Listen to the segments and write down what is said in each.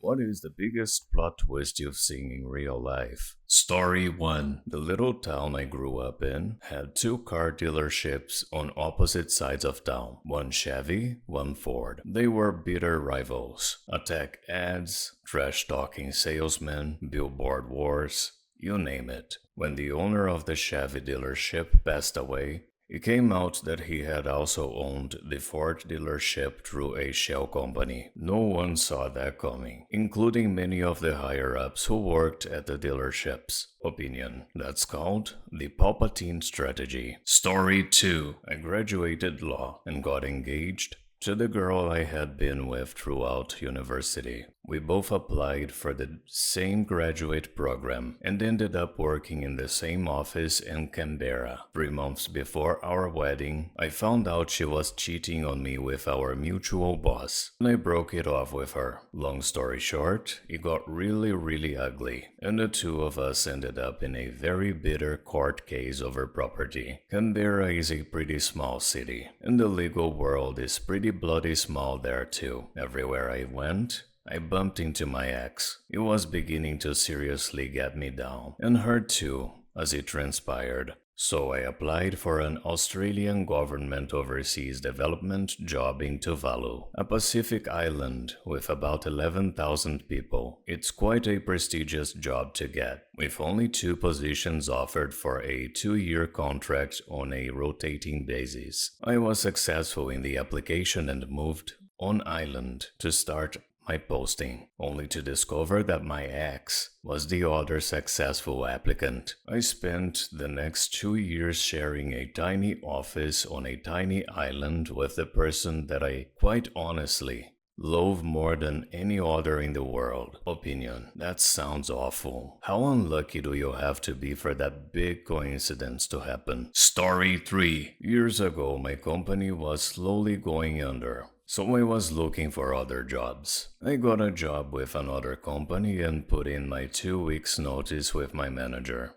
What is the biggest plot twist you've seen in real life? Story 1. The little town I grew up in had two car dealerships on opposite sides of town. One Chevy, one Ford. They were bitter rivals. Attack ads, trash-talking salesmen, billboard wars, you name it. When the owner of the Chevy dealership passed away, it came out that he had also owned the Ford dealership through a shell company. No one saw that coming, including many of the higher-ups who worked at the dealerships. Opinion. That's called the Palpatine strategy. Story 2. I graduated law and got engaged to the girl I had been with throughout university. We both applied for the same graduate program and ended up working in the same office in Canberra. 3 months before our wedding, I found out she was cheating on me with our mutual boss, and I broke it off with her. Long story short, it got really ugly, and the two of us ended up in a very bitter court case over property. Canberra is a pretty small city, and the legal world is pretty bloody small there too. Everywhere I went, I bumped into my ex. It was beginning to seriously get me down, and her too, as it transpired. So I applied for an Australian government overseas development job in Tuvalu, a Pacific island with about 11,000 people. It's quite a prestigious job to get, with only 2 positions offered for a 2-year contract on a rotating basis. I was successful in the application and moved on island to start my posting, only to discover that my ex was the other successful applicant. I spent the next 2 years sharing a tiny office on a tiny island with the person that I, quite honestly, loathe more than any other in the world. Opinion. That sounds awful. How unlucky do you have to be for that big coincidence to happen? Story 3. Years ago, my company was slowly going under, so I was looking for other jobs. I got a job with another company and put in my 2 weeks notice with my manager.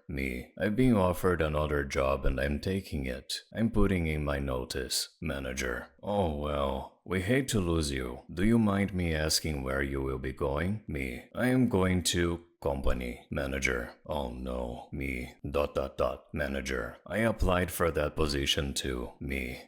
I've been offered another job and I'm taking it. I'm putting in my notice. Manager. Oh well, we hate to lose you. Do you mind me asking where you will be going? I am going to company. Manager. Oh no. Manager. I applied for that position too.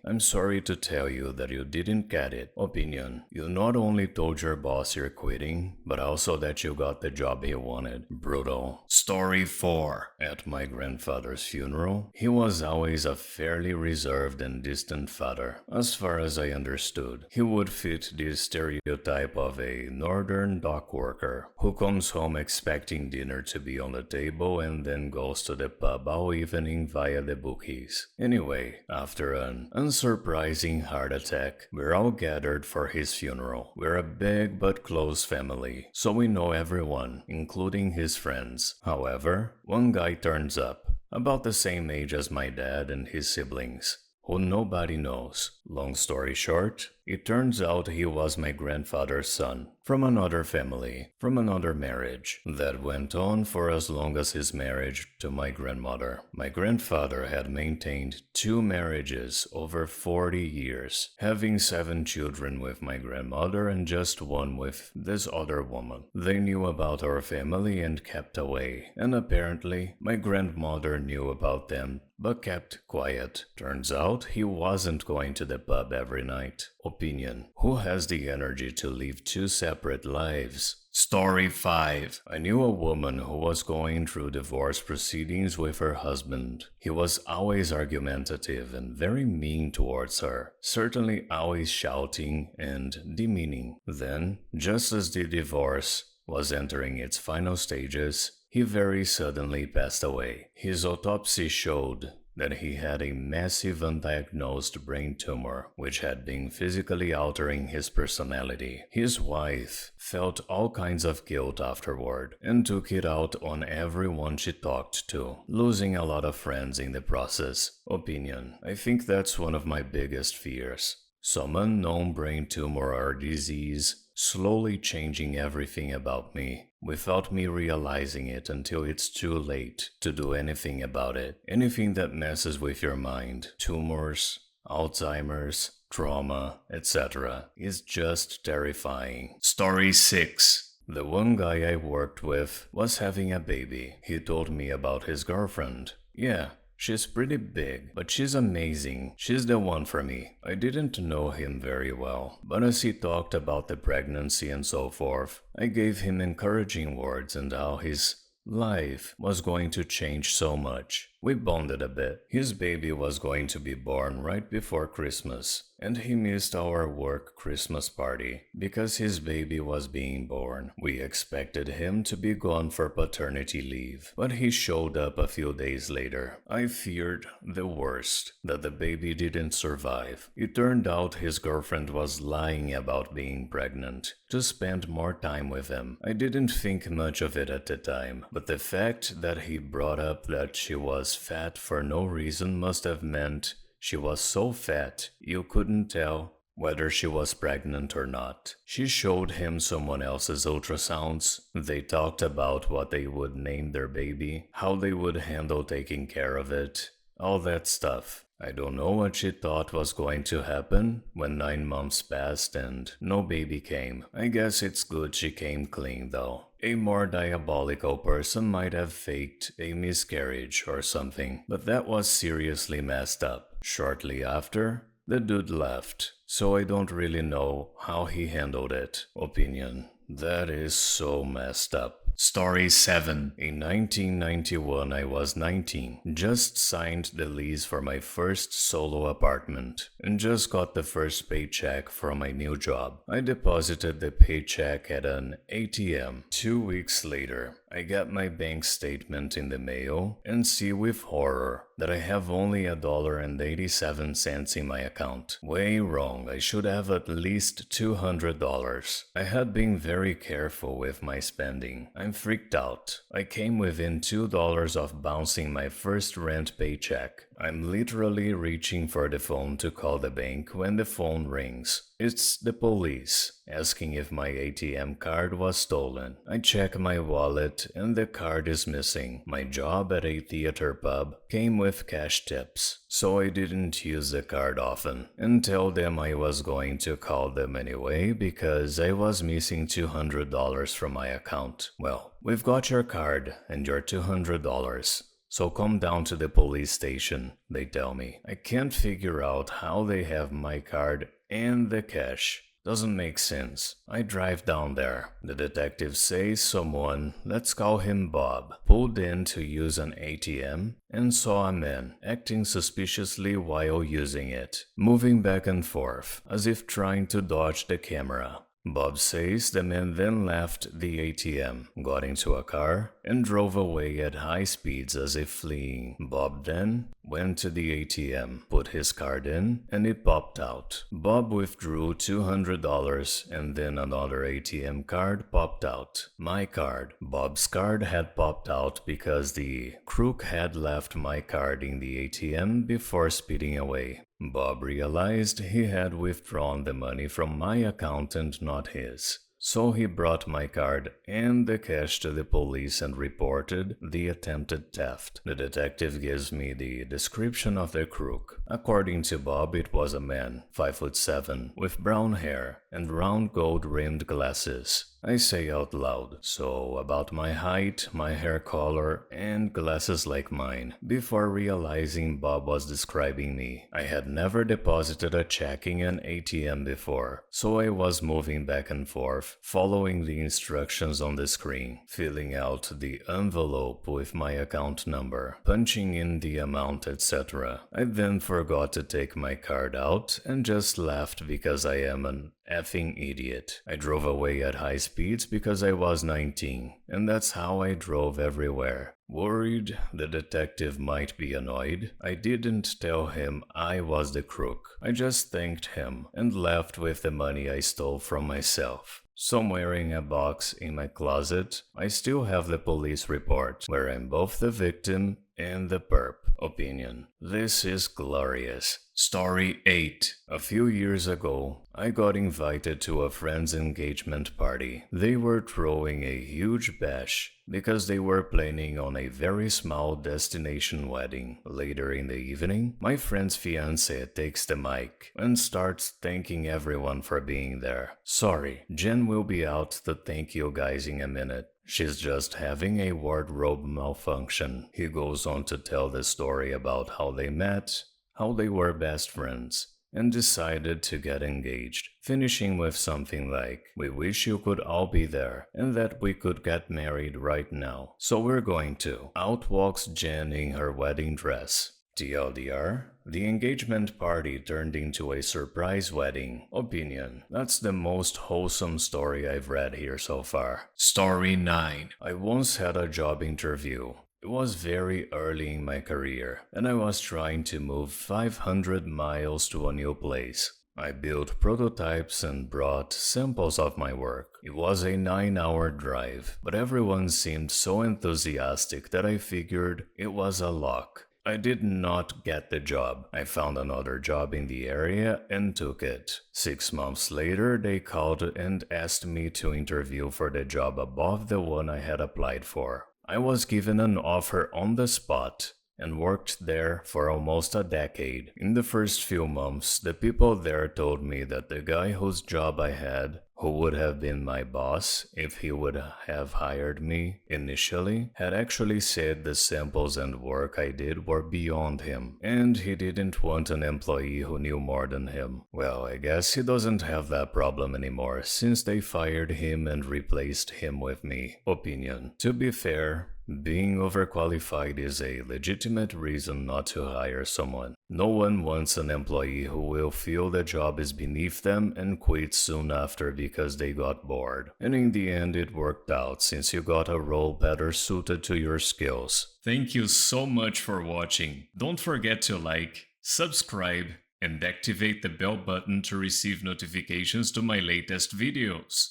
I'm sorry to tell you that you didn't get it. Opinion. You not only told your boss you're quitting, but also that you got the job he wanted. Brutal. Story 4. At my grandfather's funeral, he was always a fairly reserved and distant father. As far as I understood, he would fit the stereotype of a northern dock worker who comes home expecting dinner to be on the table and then goes to the pub all evening via the bookies. Anyway, after an unsurprising heart attack, we're all gathered for his funeral. We're a big but close family, so we know everyone, including his friends. However, one guy turns up, about the same age as my dad and his siblings, who nobody knows. Long story short, it turns out he was my grandfather's son, from another family, from another marriage, that went on for as long as his marriage to my grandmother. My grandfather had maintained 2 marriages over 40 years, having 7 children with my grandmother and just 1 with this other woman. They knew about our family and kept away, and apparently my grandmother knew about them but kept quiet. Turns out he wasn't going to the pub every night. Opinion. Who has the energy to live 2 separate lives? Story 5. I knew a woman who was going through divorce proceedings with her husband. He was always argumentative and very mean towards her, certainly always shouting and demeaning. Then, just as the divorce was entering its final stages, he very suddenly passed away. His autopsy showed that he had a massive undiagnosed brain tumor, which had been physically altering his personality. His wife felt all kinds of guilt afterward and took it out on everyone she talked to, losing a lot of friends in the process. Opinion. I think that's one of my biggest fears. Some unknown brain tumor or disease slowly changing everything about me, without me realizing it until it's too late to do anything about it. Anything that messes with your mind, tumors, Alzheimer's, trauma, etc., is just terrifying. Story 6. The one guy I worked with was having a baby. He told me about his girlfriend. Yeah, she's pretty big, but she's amazing. She's the one for me. I didn't know him very well, but as he talked about the pregnancy and so forth, I gave him encouraging words and how his life was going to change so much. We bonded a bit. His baby was going to be born right before Christmas, and he missed our work Christmas party because his baby was being born. We expected him to be gone for paternity leave, but he showed up a few days later. I feared the worst, that the baby didn't survive. It turned out his girlfriend was lying about being pregnant to spend more time with him. I didn't think much of it at the time, but the fact that he brought up that she was fat for no reason must have meant she was so fat you couldn't tell whether she was pregnant or not. She showed him someone else's ultrasounds. They talked about what they would name their baby, how they would handle taking care of it, all that stuff. I don't know what she thought was going to happen when 9 months passed and no baby came. I guess it's good she came clean though. A more diabolical person might have faked a miscarriage or something, but that was seriously messed up. Shortly after, the dude left, so I don't really know how he handled it. Opinion. That is so messed up. Story 7. In 1991, I was 19. Just signed the lease for my first solo apartment and just got the first paycheck from my new job. I deposited the paycheck at an ATM. 2 weeks later, I get my bank statement in the mail and see with horror that I have only $1.87 in my account. Way wrong, I should have at least $200. I had been very careful with my spending. I'm freaked out. I came within $2 of bouncing my first rent paycheck. I'm literally reaching for the phone to call the bank when the phone rings. It's the police, asking if my ATM card was stolen. I check my wallet and the card is missing. My job at a theater pub came with cash tips, so I didn't use the card often and tell them I was going to call them anyway because I was missing $200 from my account. Well, we've got your card and your $200. So come down to the police station, they tell me. I can't figure out how they have my card and the cash. Doesn't make sense. I drive down there. The detective says someone, let's call him Bob, pulled in to use an ATM and saw a man acting suspiciously while using it, moving back and forth as if trying to dodge the camera. Bob says the man then left the ATM, got into a car, and drove away at high speeds as if fleeing. Bob then went to the ATM, put his card in, and it popped out. Bob withdrew $200 and then another ATM card popped out. My card. Bob's card had popped out because the crook had left my card in the ATM before speeding away. Bob realized he had withdrawn the money from my account and not his. So he brought my card and the cash to the police and reported the attempted theft. The detective gives me the description of the crook. According to Bob, it was a man, 5'7", with brown hair and round gold-rimmed glasses. I say out loud, so about my height, my hair color, and glasses like mine, before realizing Bob was describing me. I had never deposited a check in an ATM before, so I was moving back and forth, following the instructions on the screen, filling out the envelope with my account number, punching in the amount, etc. I then forgot to take my card out and just laughed because I am an effing idiot. I drove away at high speeds because I was 19, and that's how I drove everywhere. Worried the detective might be annoyed, I didn't tell him I was the crook. I just thanked him and left with the money I stole from myself. Somewhere in a box in my closet, I still have the police report, where I'm both the victim and the perp. Opinion. This is glorious. Story 8. A few years ago, I got invited to a friend's engagement party. They were throwing a huge bash because they were planning on a very small destination wedding. Later in the evening, my friend's fiance takes the mic and starts thanking everyone for being there. Sorry, Jen will be out to thank you guys in a minute. She's just having a wardrobe malfunction. He goes on to tell the story about how they met, how they were best friends, and decided to get engaged, finishing with something like, "We wish you could all be there, and that we could get married right now. So we're going to." Out walks Jen in her wedding dress. TLDR, the engagement party turned into a surprise wedding. Opinion: that's the most wholesome story I've read here so far. Story 9. I once had a job interview. It was very early in my career, and I was trying to move 500 miles to a new place. I built prototypes and brought samples of my work. It was a 9-hour drive, but everyone seemed so enthusiastic that I figured it was a lock. I did not get the job. I found another job in the area and took it. 6 months later, they called and asked me to interview for the job above the one I had applied for. I was given an offer on the spot and worked there for almost a decade. In the first few months, the people there told me that the guy whose job I had, who would have been my boss if he would have hired me initially, had actually said the samples and work I did were beyond him, and he didn't want an employee who knew more than him. Well, I guess he doesn't have that problem anymore since they fired him and replaced him with me. Opinion: to be fair, being overqualified is a legitimate reason not to hire someone. No one wants an employee who will feel the job is beneath them and quit soon after because they got bored. And in the end, it worked out since you got a role better suited to your skills. Thank you so much for watching. Don't forget to like, subscribe, and activate the bell button to receive notifications to my latest videos.